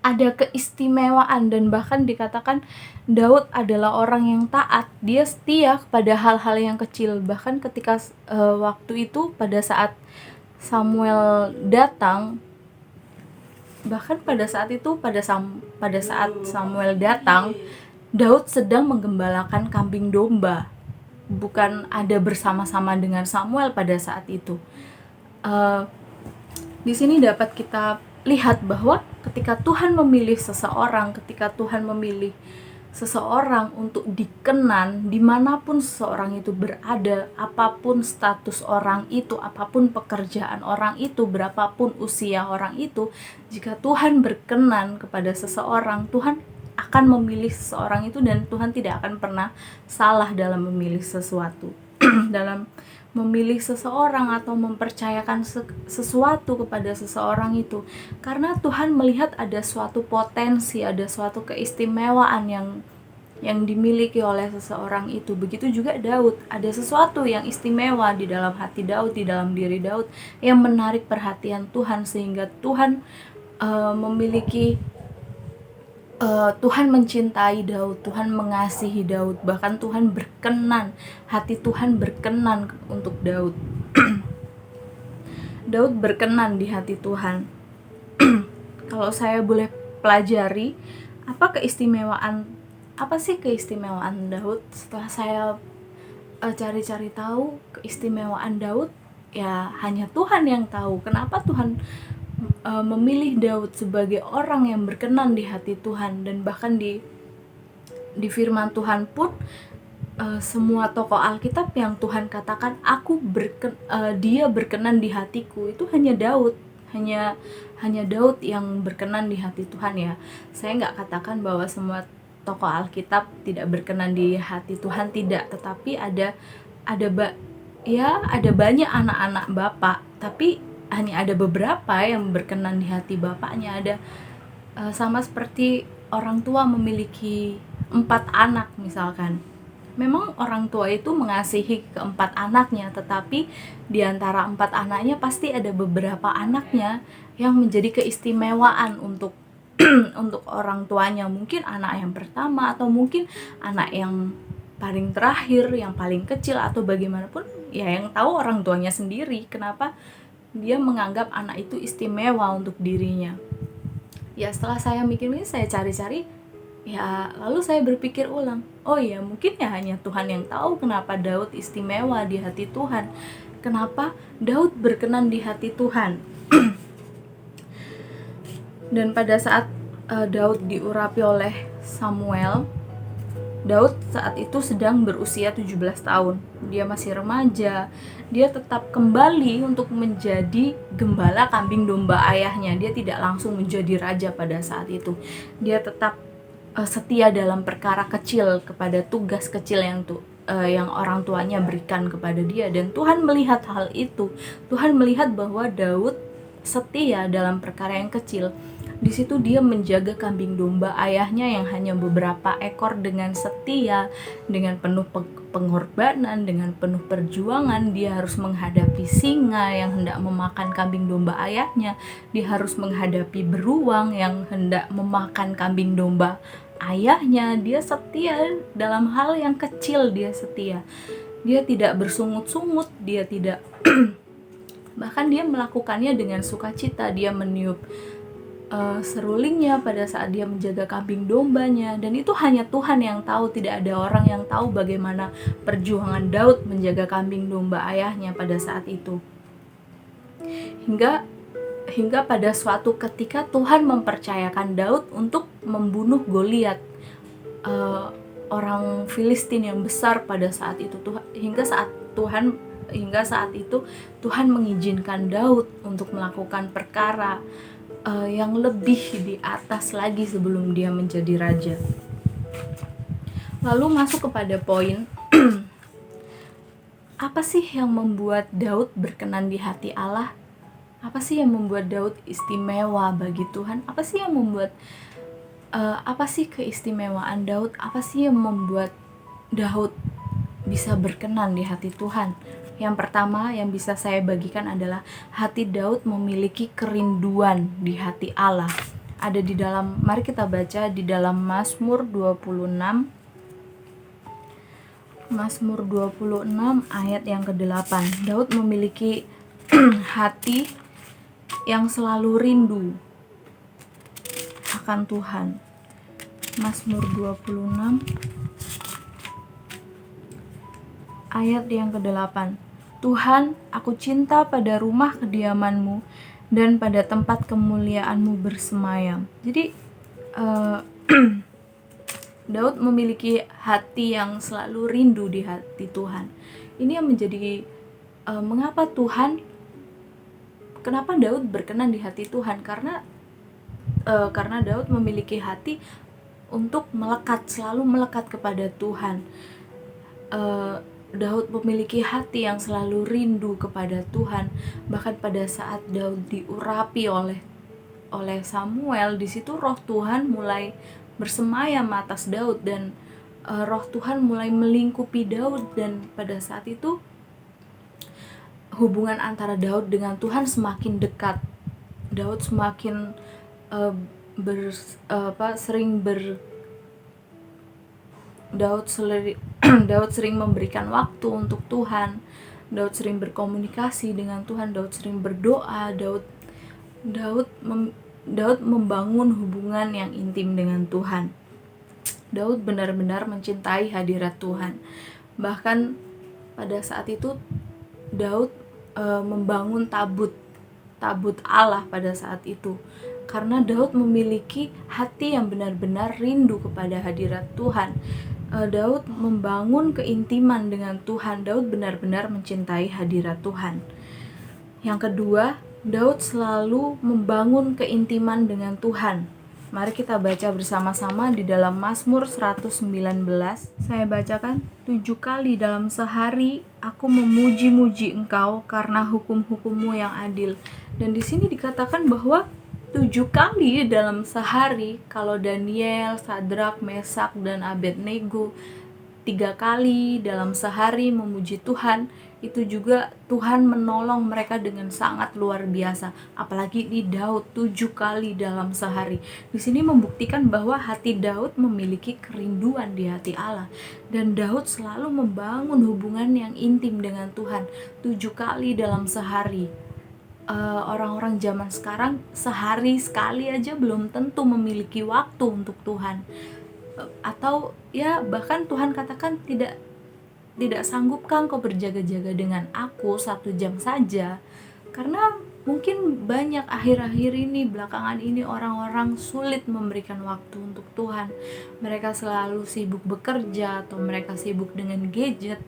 Ada keistimewaan, dan bahkan dikatakan Daud adalah orang yang taat. Dia setia kepada hal-hal yang kecil. Bahkan ketika waktu itu pada saat Samuel datang, pada saat Samuel datang, Daud sedang menggembalakan kambing domba, bukan ada bersama-sama dengan Samuel pada saat itu. Di sini dapat kita lihat bahwa ketika Tuhan memilih seseorang untuk dikenan, dimanapun seseorang itu berada, apapun status orang itu, apapun pekerjaan orang itu, berapapun usia orang itu, jika Tuhan berkenan kepada seseorang, Tuhan akan memilih seseorang itu, dan Tuhan tidak akan pernah salah dalam memilih sesuatu. Dalam memilih seseorang atau mempercayakan sesuatu kepada seseorang itu, karena Tuhan melihat ada suatu potensi, ada suatu keistimewaan yang dimiliki oleh seseorang itu. Begitu juga Daud, ada sesuatu yang istimewa di dalam hati Daud, di dalam diri Daud, yang menarik perhatian Tuhan, sehingga Tuhan Tuhan mencintai Daud, Tuhan mengasihi Daud, bahkan Tuhan berkenan, hati Tuhan berkenan untuk Daud. Daud berkenan di hati Tuhan. Kalau saya boleh pelajari, apa sih keistimewaan Daud? Setelah saya cari-cari tahu keistimewaan Daud, ya hanya Tuhan yang tahu. Kenapa Tuhan memilih Daud sebagai orang yang berkenan di hati Tuhan? Dan bahkan di firman Tuhan pun semua tokoh Alkitab yang Tuhan katakan dia berkenan di hatiku, itu hanya Daud, hanya Daud yang berkenan di hati Tuhan. Ya, saya nggak katakan bahwa semua tokoh Alkitab tidak berkenan di hati Tuhan, tidak, tetapi ada banyak anak-anak Bapak, tapi hanya ada beberapa yang berkenan di hati bapaknya. Ada sama seperti orang tua memiliki 4 anak misalkan, Memang orang tua itu mengasihi keempat anaknya, tetapi di antara 4 anaknya pasti ada beberapa anaknya yang menjadi keistimewaan untuk untuk orang tuanya. Mungkin anak yang pertama, atau mungkin anak yang paling terakhir, yang paling kecil, atau bagaimanapun, ya yang tahu orang tuanya sendiri kenapa dia menganggap anak itu istimewa untuk dirinya. Ya setelah saya mikir-mikir, saya cari-cari, ya lalu saya berpikir ulang, oh ya mungkin ya hanya Tuhan yang tahu kenapa Daud istimewa di hati Tuhan, kenapa Daud berkenan di hati Tuhan. Dan pada saat Daud diurapi oleh Samuel, Daud saat itu sedang berusia 17 tahun. Dia masih remaja. Dia tetap kembali untuk menjadi gembala kambing domba ayahnya. Dia tidak langsung menjadi raja pada saat itu. Dia tetap setia dalam perkara kecil, kepada tugas kecil yang orang tuanya berikan kepada dia. Dan Tuhan melihat hal itu. Tuhan melihat bahwa Daud setia dalam perkara yang kecil. Di situ dia menjaga kambing domba ayahnya yang hanya beberapa ekor dengan setia, dengan penuh pengorbanan, dengan penuh perjuangan. Dia harus menghadapi singa yang hendak memakan kambing domba ayahnya. Dia harus menghadapi beruang yang hendak memakan kambing domba ayahnya. Dia setia dalam hal yang kecil, dia setia. Dia tidak bersungut-sungut, dia tidak bahkan dia melakukannya dengan sukacita. Dia meniup serulingnya pada saat dia menjaga kambing dombanya, dan itu hanya Tuhan yang tahu. Tidak ada orang yang tahu bagaimana perjuangan Daud menjaga kambing domba ayahnya pada saat itu. Hingga pada suatu ketika Tuhan mempercayakan Daud untuk membunuh Goliat, orang Filistin yang besar pada saat itu. Hingga saat itu Tuhan mengizinkan Daud untuk melakukan perkara yang lebih di atas lagi sebelum dia menjadi raja. Lalu masuk kepada poin apa sih yang membuat Daud berkenan di hati Allah? Apa sih yang membuat Daud istimewa bagi Tuhan? Apa sih yang membuat apa sih keistimewaan Daud? Apa sih yang membuat Daud bisa berkenan di hati Tuhan? Yang pertama yang bisa saya bagikan adalah hati Daud memiliki kerinduan di hati Allah. Ada di dalam, mari kita baca di dalam Mazmur 26. Mazmur 26 ayat yang ke-8. Daud memiliki hati yang selalu rindu akan Tuhan. Mazmur 26 ayat yang ke-8. Tuhan, aku cinta pada rumah kediaman-Mu dan pada tempat kemuliaan-Mu bersemayam. Jadi Daud memiliki hati yang selalu rindu di hati Tuhan. Ini yang menjadi mengapa Daud berkenan di hati Tuhan, karena Daud memiliki hati untuk selalu melekat kepada Tuhan. Daud memiliki hati yang selalu rindu kepada Tuhan. Bahkan pada saat Daud diurapi oleh Samuel, di situ roh Tuhan mulai bersemayam atas Daud, dan roh Tuhan mulai melingkupi Daud, dan pada saat itu hubungan antara Daud dengan Tuhan semakin dekat. Daud semakin Daud sering memberikan waktu untuk Tuhan. Daud sering berkomunikasi dengan Tuhan. Daud sering berdoa. Daud membangun hubungan yang intim dengan Tuhan. Daud benar-benar mencintai hadirat Tuhan. Bahkan pada saat itu Daud membangun tabut Allah pada saat itu, karena Daud memiliki hati yang benar-benar rindu kepada hadirat Tuhan. Daud membangun keintiman dengan Tuhan. Daud benar-benar mencintai hadirat Tuhan. Yang kedua, Daud selalu membangun keintiman dengan Tuhan. Mari kita baca bersama-sama di dalam Mazmur 119. Saya bacakan. 7 kali dalam sehari aku memuji-muji Engkau karena hukum-hukum-Mu yang adil. Dan di sini dikatakan bahwa 7 kali dalam sehari, kalau Daniel, Sadrak, Mesak, dan Abednego 3 kali dalam sehari memuji Tuhan, itu juga Tuhan menolong mereka dengan sangat luar biasa. Apalagi di Daud 7 kali dalam sehari. Di sini membuktikan bahwa hati Daud memiliki kerinduan di hati Allah, dan Daud selalu membangun hubungan yang intim dengan Tuhan 7 kali dalam sehari. Orang-orang zaman sekarang sehari sekali aja belum tentu memiliki waktu untuk Tuhan, atau ya bahkan Tuhan katakan tidak sanggupkah engkau berjaga-jaga dengan aku 1 jam saja? Karena mungkin banyak akhir-akhir ini, belakangan ini, orang-orang sulit memberikan waktu untuk Tuhan. Mereka selalu sibuk bekerja, atau mereka sibuk dengan gadget,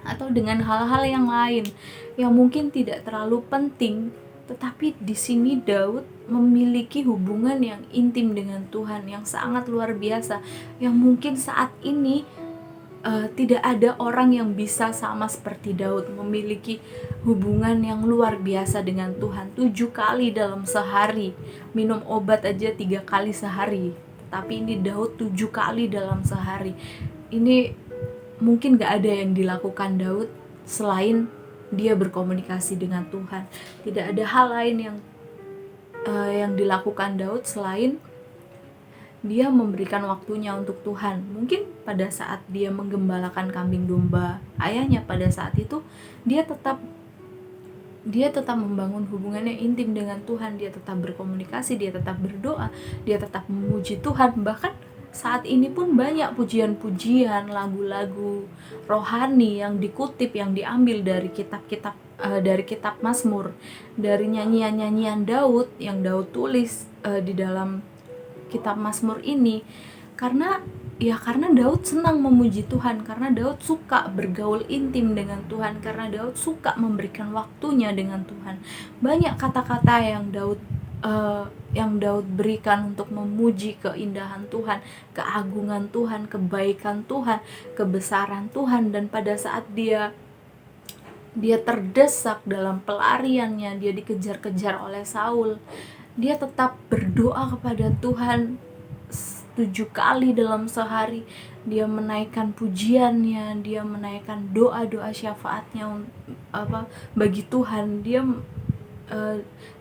atau dengan hal-hal yang lain yang mungkin tidak terlalu penting. Tetapi di sini Daud memiliki hubungan yang intim dengan Tuhan yang sangat luar biasa, yang mungkin saat ini tidak ada orang yang bisa sama seperti Daud, memiliki hubungan yang luar biasa dengan Tuhan 7 kali dalam sehari. Minum obat aja 3 kali sehari, tapi ini Daud 7 kali dalam sehari. Ini mungkin gak ada yang dilakukan Daud selain dia berkomunikasi dengan Tuhan. Tidak ada hal lain yang dilakukan Daud selain dia memberikan waktunya untuk Tuhan. Mungkin pada saat dia menggembalakan kambing domba ayahnya, pada saat itu dia tetap membangun hubungan yang intim dengan Tuhan. Dia tetap berkomunikasi, dia tetap berdoa, dia tetap memuji Tuhan. Bahkan saat ini pun banyak pujian-pujian, lagu-lagu rohani yang dikutip, yang diambil dari kitab-kitab, dari kitab Mazmur, dari nyanyian-nyanyian Daud yang Daud tulis di dalam kitab Mazmur ini. Karena Daud senang memuji Tuhan, karena Daud suka bergaul intim dengan Tuhan, karena Daud suka memberikan waktunya dengan Tuhan. Banyak kata-kata yang Daud berikan untuk memuji keindahan Tuhan, keagungan Tuhan, kebaikan Tuhan, kebesaran Tuhan. Dan pada saat dia terdesak dalam pelariannya, dia dikejar-kejar oleh Saul, dia tetap berdoa kepada Tuhan 7 kali dalam sehari. Dia menaikkan pujiannya, dia menaikkan doa-doa syafaatnya bagi Tuhan. Dia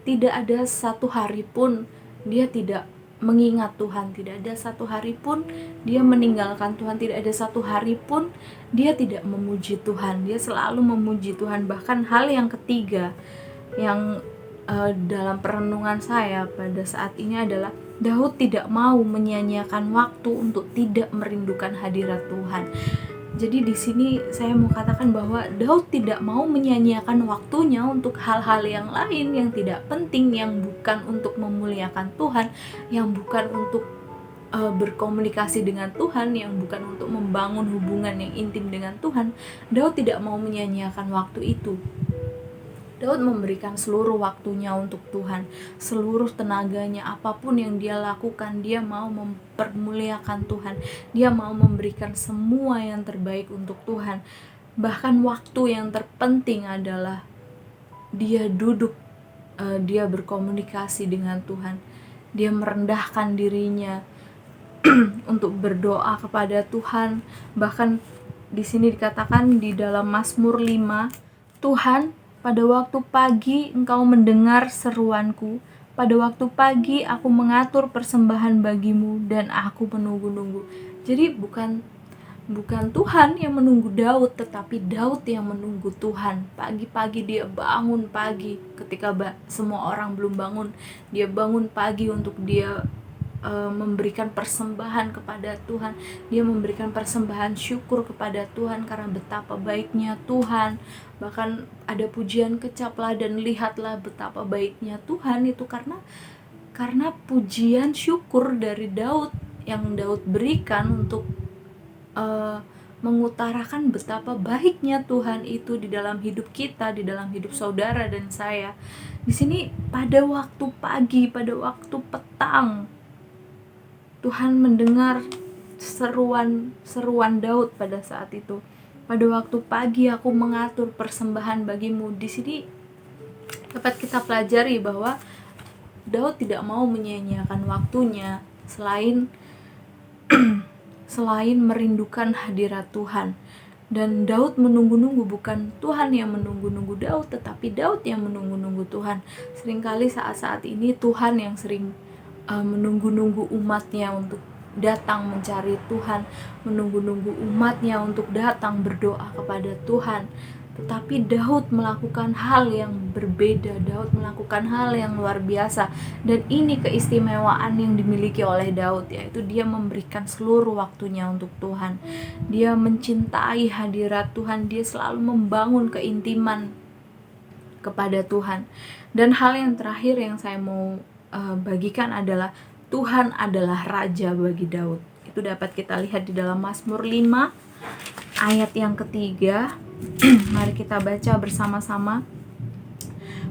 tidak ada satu hari pun dia tidak mengingat Tuhan, tidak ada satu hari pun dia meninggalkan Tuhan, tidak ada satu hari pun dia tidak memuji Tuhan. Dia selalu memuji Tuhan. Bahkan hal yang ketiga yang dalam perenungan saya pada saat ini adalah Daud tidak mau menyia-nyiakan waktu untuk tidak merindukan hadirat Tuhan. Jadi di sini saya mau katakan bahwa Daud tidak mau menyia-nyiakan waktunya untuk hal-hal yang lain yang tidak penting, yang bukan untuk memuliakan Tuhan, yang bukan untuk berkomunikasi dengan Tuhan, yang bukan untuk membangun hubungan yang intim dengan Tuhan. Daud tidak mau menyia-nyiakan waktu itu. Daud memberikan seluruh waktunya untuk Tuhan, seluruh tenaganya, apapun yang dia lakukan, dia mau mempermuliakan Tuhan, dia mau memberikan semua yang terbaik untuk Tuhan. Bahkan waktu yang terpenting adalah dia duduk, dia berkomunikasi dengan Tuhan, dia merendahkan dirinya untuk berdoa kepada Tuhan. Bahkan di sini dikatakan di dalam Mazmur 5, Tuhan, pada waktu pagi engkau mendengar seruanku, pada waktu pagi aku mengatur persembahan bagimu dan aku menunggu-nunggu. Jadi bukan Tuhan yang menunggu Daud, tetapi Daud yang menunggu Tuhan. Pagi-pagi dia bangun pagi, ketika semua orang belum bangun, dia bangun pagi untuk dia memberikan persembahan kepada Tuhan. Dia memberikan persembahan syukur kepada Tuhan karena betapa baiknya Tuhan. Bahkan ada pujian, kecaplah dan lihatlah betapa baiknya Tuhan. Itu karena pujian syukur dari Daud yang Daud berikan untuk mengutarakan betapa baiknya Tuhan itu di dalam hidup kita, di dalam hidup saudara dan saya. Di sini pada waktu pagi, pada waktu petang, Tuhan mendengar seruan Daud pada saat itu. Pada waktu pagi aku mengatur persembahan bagimu. Di sini dapat kita pelajari bahwa Daud tidak mau menyia-nyiakan waktunya selain selain merindukan hadirat Tuhan. Dan Daud menunggu-nunggu, bukan Tuhan yang menunggu-nunggu Daud, tetapi Daud yang menunggu-nunggu Tuhan. Seringkali saat-saat ini Tuhan yang sering menunggu-nunggu umatnya untuk datang mencari Tuhan, menunggu-nunggu umatnya untuk datang berdoa kepada Tuhan. Tetapi Daud melakukan hal yang berbeda, Daud melakukan hal yang luar biasa. Dan ini keistimewaan yang dimiliki oleh Daud, yaitu dia memberikan seluruh waktunya untuk Tuhan. Dia mencintai hadirat Tuhan, dia selalu membangun keintiman kepada Tuhan. Dan hal yang terakhir yang saya mau bagikan adalah Tuhan adalah Raja bagi Daud. Itu dapat kita lihat di dalam Mazmur 5 ayat yang ketiga. Mari kita baca bersama-sama.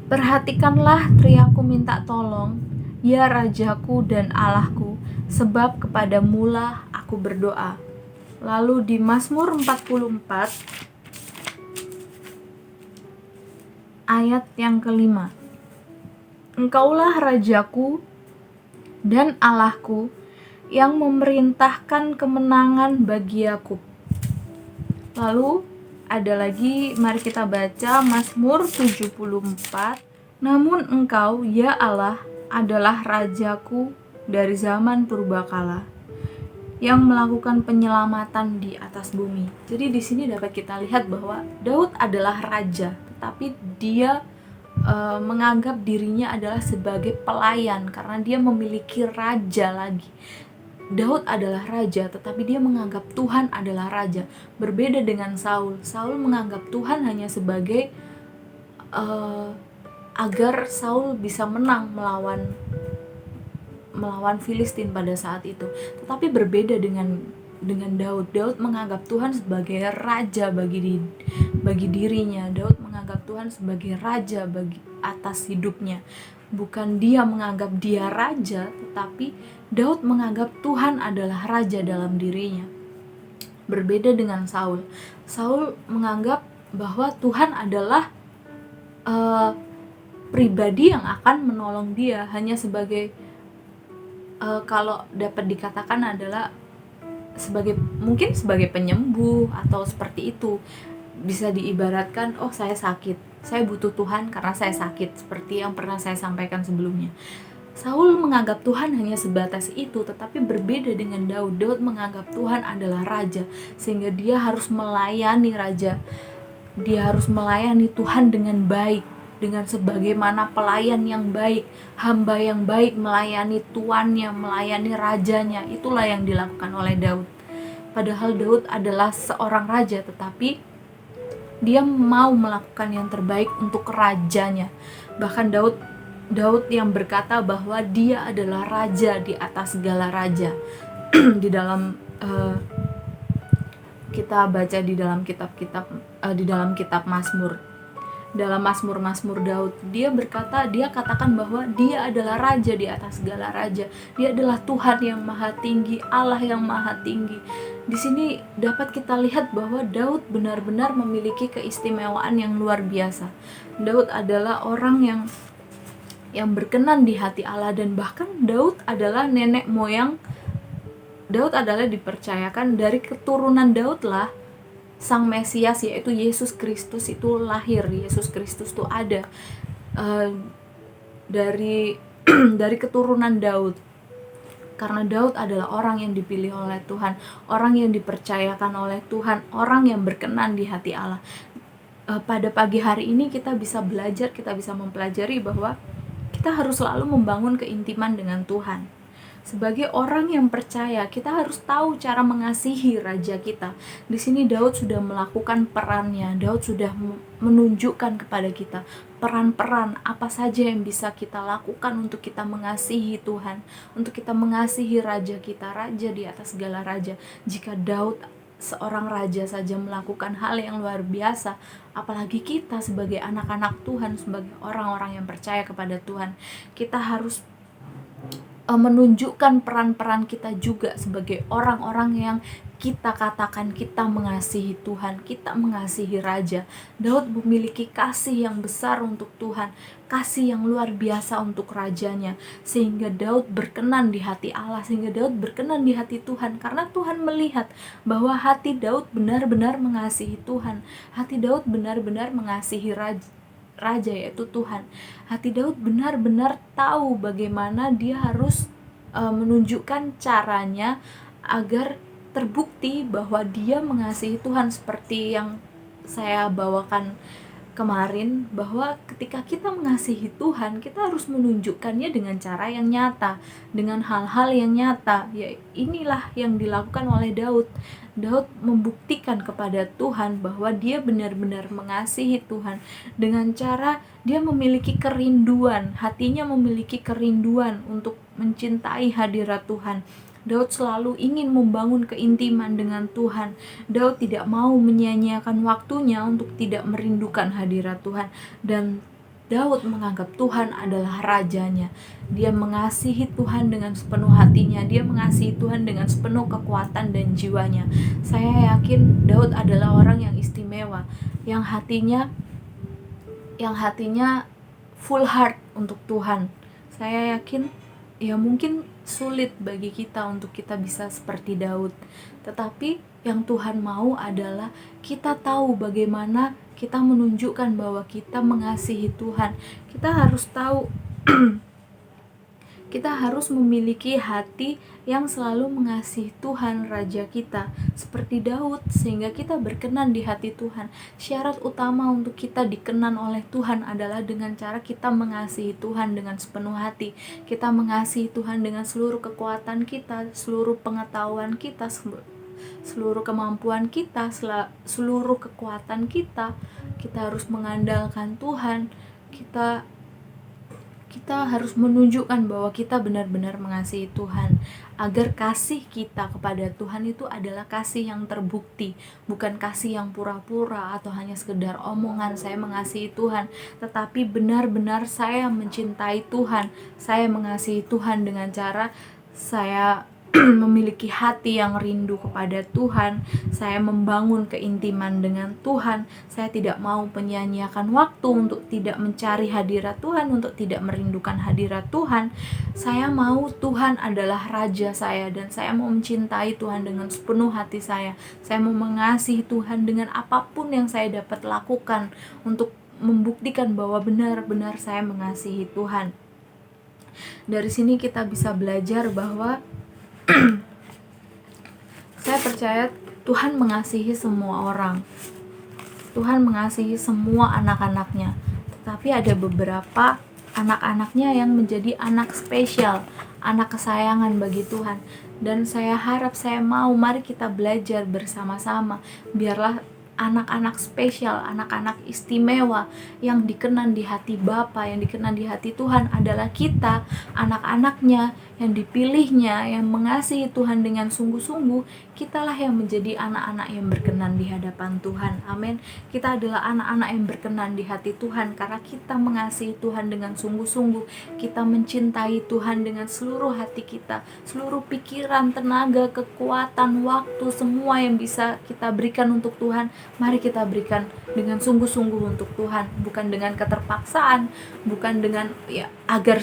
Perhatikanlah teriakku minta tolong, ya Rajaku dan Allahku, sebab kepadamulah aku berdoa. Lalu di Mazmur 44 ayat yang kelima. Engkaulah Rajaku dan Allahku yang memerintahkan kemenangan bagi Yakub. Lalu ada lagi, mari kita baca Mazmur 74. Namun engkau, ya Allah, adalah Rajaku dari zaman purbakala, yang melakukan penyelamatan di atas bumi. Jadi di sini dapat kita lihat bahwa Daud adalah raja, tetapi dia menganggap dirinya adalah sebagai pelayan karena dia memiliki raja lagi. Daud adalah raja, tetapi dia menganggap Tuhan adalah raja. Berbeda dengan Saul. Saul menganggap Tuhan hanya sebagai agar Saul bisa menang melawan Filistin pada saat itu. Tetapi berbeda dengan Daud. Daud menganggap Tuhan sebagai raja bagi dirinya. Daud menganggap Tuhan sebagai raja bagi atas hidupnya. Bukan dia menganggap dia raja, tetapi Daud menganggap Tuhan adalah raja dalam dirinya. Berbeda dengan Saul. Saul menganggap bahwa Tuhan adalah pribadi yang akan menolong dia, hanya sebagai kalau dapat dikatakan adalah mungkin sebagai penyembuh atau seperti itu. Bisa diibaratkan, oh saya sakit, saya butuh Tuhan karena saya sakit, seperti yang pernah saya sampaikan sebelumnya. Saul menganggap Tuhan hanya sebatas itu, tetapi berbeda dengan Daud. Daud menganggap Tuhan adalah raja, sehingga dia harus melayani raja. Dia harus melayani Tuhan dengan baik, dengan sebagaimana pelayan yang baik, hamba yang baik melayani tuannya, melayani rajanya. Itulah yang dilakukan oleh Daud. Padahal Daud adalah seorang raja, tetapi dia mau melakukan yang terbaik untuk rajanya. Bahkan Daud yang berkata bahwa dia adalah raja di atas segala raja. Di dalam kita baca di dalam kitab Mazmur. Dalam Mazmur Daud, dia katakan bahwa dia adalah raja di atas segala raja. Dia adalah Tuhan yang maha tinggi, Allah yang maha tinggi. Di sini dapat kita lihat bahwa Daud benar-benar memiliki keistimewaan yang luar biasa. Daud adalah orang yang berkenan di hati Allah, dan bahkan Daud adalah dipercayakan dari keturunan Daud lah Sang Mesias, yaitu Yesus Kristus itu lahir. Yesus Kristus itu ada dari keturunan Daud. Karena Daud adalah orang yang dipilih oleh Tuhan, orang yang dipercayakan oleh Tuhan, orang yang berkenan di hati Allah. Pada pagi hari ini kita bisa belajar, kita bisa mempelajari bahwa kita harus selalu membangun keintiman dengan Tuhan. Sebagai orang yang percaya, kita harus tahu cara mengasihi raja kita. Di sini Daud sudah melakukan perannya. Daud sudah menunjukkan kepada kita peran-peran apa saja yang bisa kita lakukan untuk kita mengasihi Tuhan, untuk kita mengasihi raja kita, raja di atas segala raja. Jika Daud seorang raja saja melakukan hal yang luar biasa, apalagi kita sebagai anak-anak Tuhan, sebagai orang-orang yang percaya kepada Tuhan, kita harus menunjukkan peran-peran kita juga sebagai orang-orang yang kita katakan kita mengasihi Tuhan, kita mengasihi Raja. Daud memiliki kasih yang besar untuk Tuhan, kasih yang luar biasa untuk rajanya, sehingga Daud berkenan di hati Allah, sehingga Daud berkenan di hati Tuhan, karena Tuhan melihat bahwa hati Daud benar-benar mengasihi Tuhan, hati Daud benar-benar mengasihi Raja yaitu Tuhan. Hati Daud benar-benar tahu bagaimana dia harus menunjukkan caranya agar terbukti bahwa dia mengasihi Tuhan, seperti yang saya bawakan kemarin, bahwa ketika kita mengasihi Tuhan, kita harus menunjukkannya dengan cara yang nyata, dengan hal-hal yang nyata. Ya, inilah yang dilakukan oleh Daud. Daud membuktikan kepada Tuhan bahwa dia benar-benar mengasihi Tuhan dengan cara dia memiliki kerinduan, hatinya memiliki kerinduan untuk mencintai hadirat Tuhan. Daud selalu ingin membangun keintiman dengan Tuhan. Daud tidak mau menyia-nyiakan waktunya untuk tidak merindukan hadirat Tuhan. Dan Daud menganggap Tuhan adalah rajanya. Dia mengasihi Tuhan dengan sepenuh hatinya. Dia mengasihi Tuhan dengan sepenuh kekuatan dan jiwanya. Saya yakin Daud adalah orang yang istimewa, yang hatinya full heart untuk Tuhan. Saya yakin ya mungkin sulit bagi kita untuk kita bisa seperti Daud, tetapi yang Tuhan mau adalah kita tahu bagaimana kita menunjukkan bahwa kita mengasihi Tuhan. Kita harus tahu kita harus memiliki hati yang selalu mengasihi Tuhan Raja kita seperti Daud, sehingga kita berkenan di hati Tuhan. Syarat utama untuk kita dikenan oleh Tuhan adalah dengan cara kita mengasihi Tuhan dengan sepenuh hati. Kita mengasihi Tuhan dengan seluruh kekuatan kita, seluruh pengetahuan kita, seluruh kemampuan kita, seluruh kekuatan kita. Kita harus mengandalkan Tuhan. Kita harus menunjukkan bahwa kita benar-benar mengasihi Tuhan, agar kasih kita kepada Tuhan itu adalah kasih yang terbukti, bukan kasih yang pura-pura atau hanya sekedar omongan saya mengasihi Tuhan, tetapi benar-benar saya mencintai Tuhan, saya mengasihi Tuhan dengan cara saya memiliki hati yang rindu kepada Tuhan, saya membangun keintiman dengan Tuhan, saya tidak mau menyia-nyiakan waktu untuk tidak mencari hadirat Tuhan, untuk tidak merindukan hadirat Tuhan. Saya mau Tuhan adalah Raja saya, dan saya mau mencintai Tuhan dengan sepenuh hati saya. Saya mau mengasihi Tuhan dengan apapun yang saya dapat lakukan untuk membuktikan bahwa benar-benar saya mengasihi Tuhan. Dari sini kita bisa belajar bahwa saya percaya Tuhan mengasihi semua orang. Tuhan mengasihi semua anak-anaknya. Tetapi ada beberapa anak-anaknya yang menjadi anak spesial, anak kesayangan bagi Tuhan. Dan saya harap, mari kita belajar bersama-sama. Biarlah anak-anak spesial, anak-anak istimewa yang dikenan di hati Bapa, yang dikenan di hati Tuhan adalah kita, anak-anaknya yang dipilihnya, yang mengasihi Tuhan dengan sungguh-sungguh. Kitalah yang menjadi anak-anak yang berkenan di hadapan Tuhan. Amin. Kita adalah anak-anak yang berkenan di hati Tuhan karena kita mengasihi Tuhan dengan sungguh-sungguh. Kita mencintai Tuhan dengan seluruh hati kita, seluruh pikiran, tenaga, kekuatan, waktu, semua yang bisa kita berikan untuk Tuhan. Mari kita berikan dengan sungguh-sungguh untuk Tuhan, bukan dengan keterpaksaan, bukan dengan agar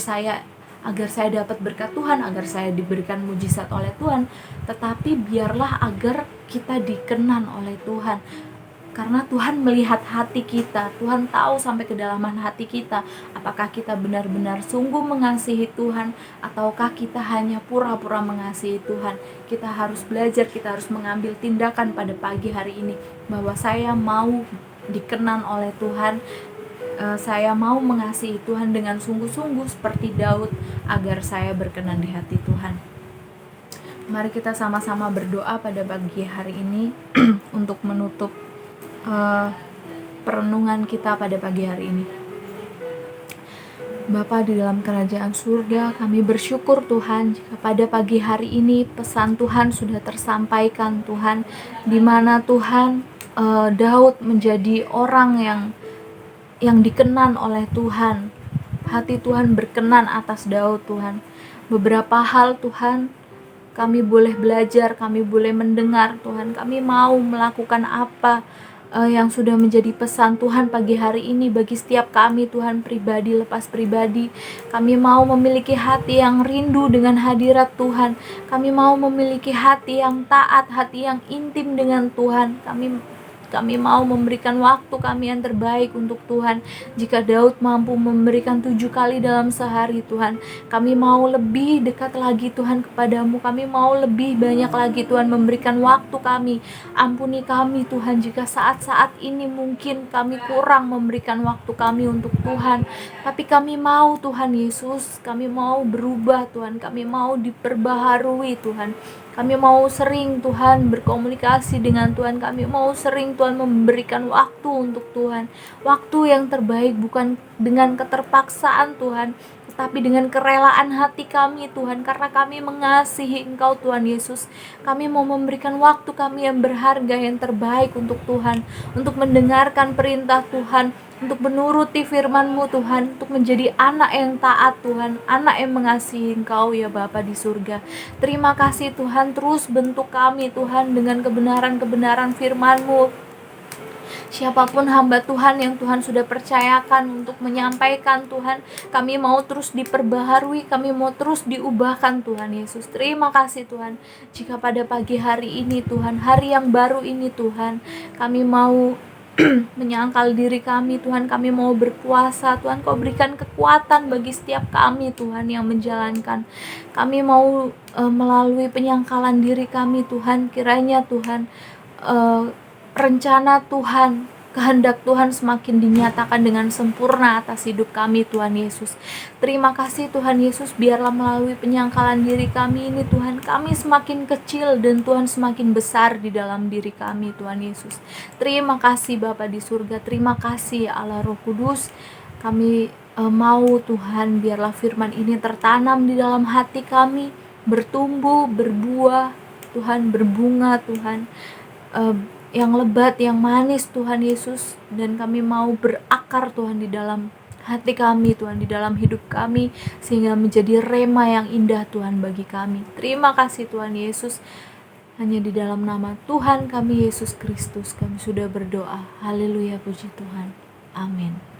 saya dapat berkat Tuhan, agar saya diberikan mujizat oleh Tuhan, tetapi biarlah agar kita dikenan oleh Tuhan. Karena Tuhan melihat hati kita, Tuhan tahu sampai kedalaman hati kita, apakah kita benar-benar sungguh mengasihi Tuhan, ataukah kita hanya pura-pura mengasihi Tuhan. Kita harus belajar, kita harus mengambil tindakan pada pagi hari ini, bahwa saya mau dikenan oleh Tuhan, saya mau mengasihi Tuhan dengan sungguh-sungguh seperti Daud, agar saya berkenan di hati Tuhan. Mari kita sama-sama berdoa pada pagi hari ini untuk menutup perenungan kita pada pagi hari ini. Bapa di dalam kerajaan surga, kami bersyukur Tuhan jika pada pagi hari ini pesan Tuhan sudah tersampaikan Tuhan, di mana Tuhan Daud menjadi orang yang dikenan oleh Tuhan. Hati Tuhan berkenan atas Daud Tuhan. Beberapa hal Tuhan kami boleh belajar, kami boleh mendengar Tuhan. Kami mau melakukan apa yang sudah menjadi pesan Tuhan pagi hari ini bagi setiap kami Tuhan, pribadi lepas pribadi. Kami mau memiliki hati yang rindu dengan hadirat Tuhan. Kami mau memiliki hati yang taat, hati yang intim dengan Tuhan. Kami mau memberikan waktu kami yang terbaik untuk Tuhan. Jika Daud mampu memberikan 7 kali dalam sehari Tuhan, kami mau lebih dekat lagi Tuhan kepadamu. Kami mau lebih banyak lagi Tuhan memberikan waktu kami. Ampuni kami Tuhan jika saat-saat ini mungkin kami kurang memberikan waktu kami untuk Tuhan. Tapi kami mau Tuhan Yesus, kami mau berubah Tuhan, kami mau diperbaharui Tuhan. Kami mau sering Tuhan berkomunikasi dengan Tuhan. Kami mau sering Tuhan memberikan waktu untuk Tuhan. Waktu yang terbaik bukan dengan keterpaksaan Tuhan, tetapi dengan kerelaan hati kami Tuhan. Karena kami mengasihi Engkau Tuhan Yesus. Kami mau memberikan waktu kami yang berharga, yang terbaik untuk Tuhan. Untuk mendengarkan perintah Tuhan, untuk menuruti firman-Mu Tuhan, untuk menjadi anak yang taat Tuhan, anak yang mengasihi Engkau ya Bapa di surga. Terima kasih Tuhan, terus bentuk kami Tuhan dengan kebenaran-kebenaran firman-Mu. Siapapun hamba Tuhan yang Tuhan sudah percayakan untuk menyampaikan Tuhan, kami mau terus diperbaharui, kami mau terus diubahkan Tuhan Yesus. Terima kasih Tuhan, jika pada pagi hari ini Tuhan, hari yang baru ini Tuhan, kami mau menyangkal diri kami Tuhan, kami mau berpuasa Tuhan. Kau berikan kekuatan bagi setiap kami Tuhan yang menjalankan. Kami mau melalui penyangkalan diri kami Tuhan, kiranya Tuhan rencana Tuhan, kehendak Tuhan semakin dinyatakan dengan sempurna atas hidup kami Tuhan Yesus. Terima kasih Tuhan Yesus, biarlah melalui penyangkalan diri kami ini Tuhan, kami semakin kecil dan Tuhan semakin besar di dalam diri kami Tuhan Yesus. Terima kasih Bapa di surga, terima kasih ya Allah Roh Kudus. Kami mau Tuhan, biarlah firman ini tertanam di dalam hati kami, bertumbuh, berbuah Tuhan, berbunga Tuhan, yang lebat, yang manis Tuhan Yesus. Dan kami mau berakar Tuhan di dalam hati kami Tuhan, di dalam hidup kami, sehingga menjadi rema yang indah Tuhan bagi kami. Terima kasih Tuhan Yesus. Hanya di dalam nama Tuhan kami Yesus Kristus kami sudah berdoa. Haleluya, puji Tuhan. Amin.